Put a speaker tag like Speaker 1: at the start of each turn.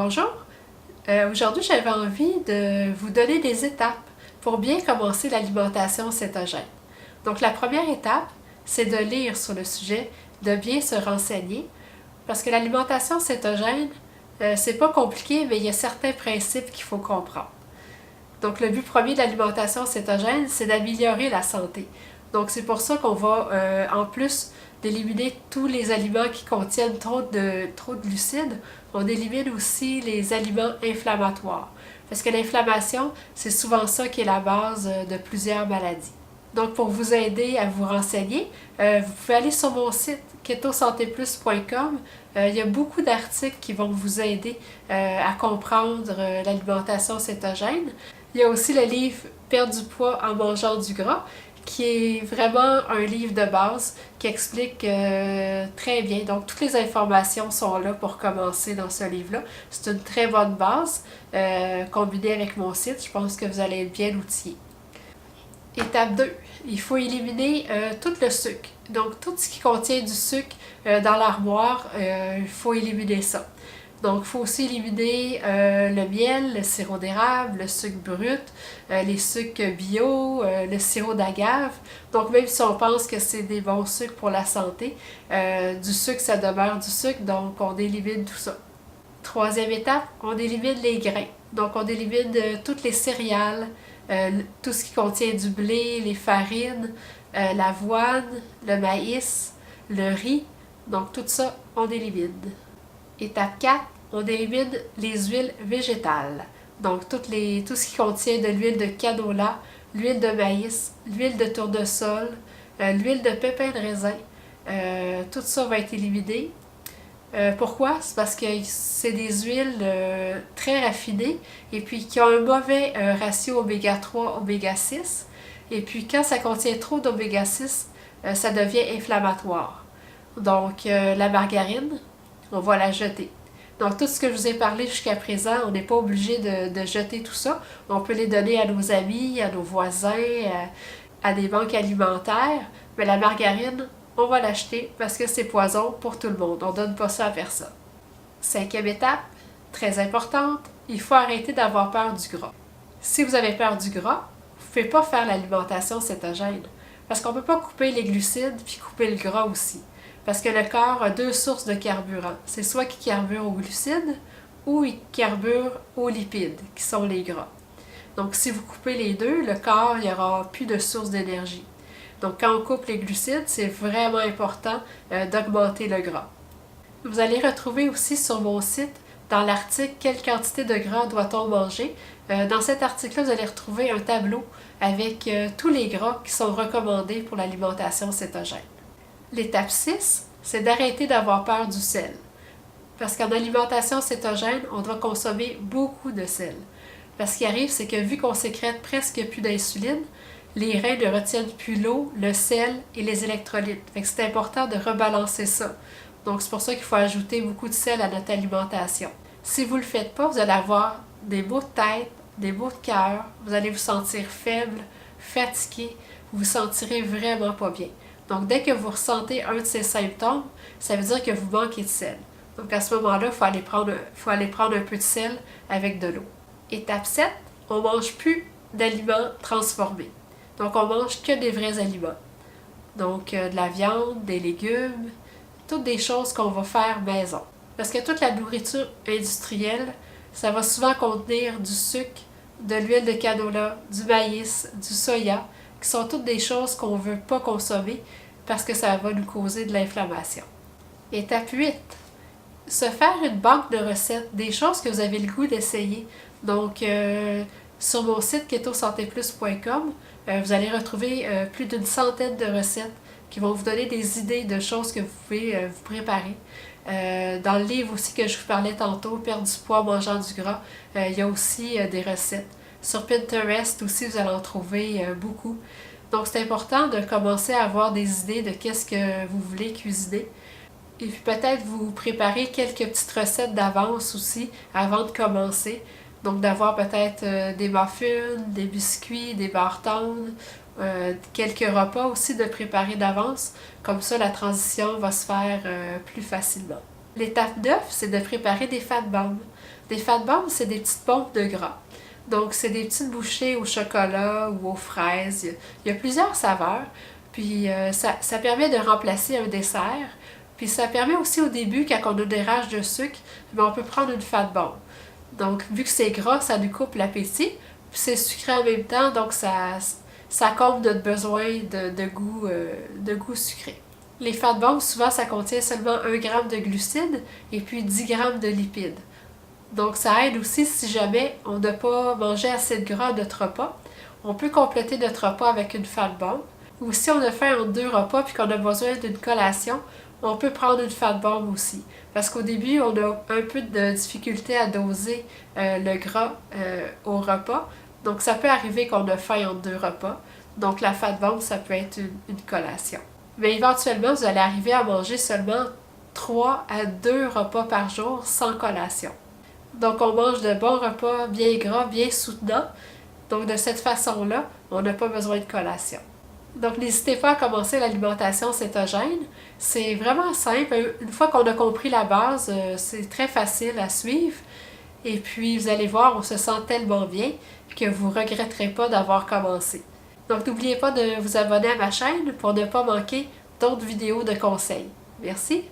Speaker 1: Bonjour, aujourd'hui j'avais envie de vous donner des étapes pour bien commencer l'alimentation cétogène. Donc la première étape, c'est de lire sur le sujet, de bien se renseigner, parce que l'alimentation cétogène, c'est pas compliqué, mais il y a certains principes qu'il faut comprendre. Donc le but premier de l'alimentation cétogène, c'est d'améliorer la santé. Donc c'est pour ça qu'on va, en plus d'éliminer tous les aliments qui contiennent trop de glucides, on élimine aussi les aliments inflammatoires. Parce que l'inflammation, c'est souvent ça qui est la base de plusieurs maladies. Donc pour vous aider à vous renseigner, vous pouvez aller sur mon site ketosantéplus.com. Il y a beaucoup d'articles qui vont vous aider à comprendre l'alimentation cétogène. Il y a aussi le livre Perdre du poids en mangeant du gras, qui est vraiment un livre de base qui explique très bien. Donc, toutes les informations sont là pour commencer dans ce livre-là. C'est une très bonne base, combinée avec mon site. Je pense que vous allez être bien outillés. Étape 2, il faut éliminer tout le sucre. Donc, tout ce qui contient du sucre dans l'armoire, il faut éliminer ça. Donc, il faut aussi éliminer le miel, le sirop d'érable, le sucre brut, les sucres bio, le sirop d'agave. Donc, même si on pense que c'est des bons sucres pour la santé, du sucre, ça demeure du sucre, donc on élimine tout ça. Troisième étape, on élimine les grains. Donc, on élimine toutes les céréales, tout ce qui contient du blé, les farines, l'avoine, le maïs, le riz. Donc, tout ça, on élimine. Étape 4, on élimine les huiles végétales. Donc, tout ce qui contient de l'huile de canola, l'huile de maïs, l'huile de tournesol, l'huile de pépins de raisin. Tout ça va être éliminé. Pourquoi? C'est parce que c'est des huiles très raffinées et puis qui ont un mauvais ratio oméga 3, oméga 6. Et puis, quand ça contient trop d'oméga 6, ça devient inflammatoire. Donc, la margarine, on va la jeter. Donc, tout ce que je vous ai parlé jusqu'à présent, on n'est pas obligé de jeter tout ça. On peut les donner à nos amis, à nos voisins, à des banques alimentaires. Mais la margarine, on va l'acheter parce que c'est poison pour tout le monde. On ne donne pas ça à personne. Cinquième étape, très importante, il faut arrêter d'avoir peur du gras. Si vous avez peur du gras, vous ne pouvez pas faire l'alimentation cétogène. Parce qu'on ne peut pas couper les glucides puis couper le gras aussi. Parce que le corps a deux sources de carburant. C'est soit qu'il carbure aux glucides ou il carbure aux lipides, qui sont les gras. Donc, si vous coupez les deux, le corps, il n'y aura plus de source d'énergie. Donc, quand on coupe les glucides, c'est vraiment important d'augmenter le gras. Vous allez retrouver aussi sur mon site, dans l'article « Quelle quantité de gras doit-on manger ?» Dans cet article-là, vous allez retrouver un tableau avec tous les gras qui sont recommandés pour l'alimentation cétogène. L'étape 6, c'est d'arrêter d'avoir peur du sel. Parce qu'en alimentation cétogène, on doit consommer beaucoup de sel. Parce ce qui arrive, c'est que vu qu'on sécrète presque plus d'insuline, les reins ne retiennent plus l'eau, le sel et les électrolytes. Fait que c'est important de rebalancer ça. Donc c'est pour ça qu'il faut ajouter beaucoup de sel à notre alimentation. Si vous ne le faites pas, vous allez avoir des maux de tête, des maux de cœur, vous allez vous sentir faible, fatigué, vous vous sentirez vraiment pas bien. Donc, dès que vous ressentez un de ces symptômes, ça veut dire que vous manquez de sel. Donc, à ce moment-là, il faut aller prendre un peu de sel avec de l'eau. Étape 7, on ne mange plus d'aliments transformés. Donc, on mange que des vrais aliments. Donc, de la viande, des légumes, toutes des choses qu'on va faire maison. Parce que toute la nourriture industrielle, ça va souvent contenir du sucre, de l'huile de canola, du maïs, du soya, qui sont toutes des choses qu'on ne veut pas consommer parce que ça va nous causer de l'inflammation. Étape 8. Se faire une banque de recettes, des choses que vous avez le goût d'essayer. Donc, sur mon site ketosantéplus.com, vous allez retrouver plus d'une centaine de recettes qui vont vous donner des idées de choses que vous pouvez vous préparer. Dans le livre aussi que je vous parlais tantôt, Perdre du poids en mangeant du gras, il y a aussi des recettes. Sur Pinterest aussi, vous allez en trouver beaucoup. Donc, c'est important de commencer à avoir des idées de qu'est-ce que vous voulez cuisiner. Et puis peut-être vous préparer quelques petites recettes d'avance aussi, avant de commencer. Donc, d'avoir peut-être des muffins, des biscuits, des barres tendres, quelques repas aussi de préparer d'avance. Comme ça, la transition va se faire plus facilement. L'étape 9, c'est de préparer des fat bombs. Des fat bombs, c'est des petites pompes de gras. Donc, c'est des petites bouchées au chocolat ou aux fraises. Il y a plusieurs saveurs. Puis, ça permet de remplacer un dessert. Puis, ça permet aussi au début, quand on a des rages de sucre, on peut prendre une fat bomb. Donc, vu que c'est gras, ça nous coupe l'appétit. Puis, c'est sucré en même temps, donc ça comble notre besoin de goût sucré. Les fat bombs, souvent, ça contient seulement 1 g de glucides et puis 10 g de lipides. Donc, ça aide aussi si jamais on n'a pas mangé assez de gras à notre repas. On peut compléter notre repas avec une fat bomb. Ou si on a faim entre 2 repas puis qu'on a besoin d'une collation, on peut prendre une fat bomb aussi. Parce qu'au début, on a un peu de difficulté à doser le gras au repas. Donc, ça peut arriver qu'on a faim entre 2 repas. Donc, la fat bomb, ça peut être une collation. Mais éventuellement, vous allez arriver à manger seulement 3 à 2 repas par jour sans collation. Donc, on mange de bons repas bien gras, bien soutenants. Donc, de cette façon-là, on n'a pas besoin de collation. Donc, n'hésitez pas à commencer l'alimentation cétogène. C'est vraiment simple. Une fois qu'on a compris la base, c'est très facile à suivre. Et puis, vous allez voir, on se sent tellement bien que vous ne regretterez pas d'avoir commencé. Donc, n'oubliez pas de vous abonner à ma chaîne pour ne pas manquer d'autres vidéos de conseils. Merci!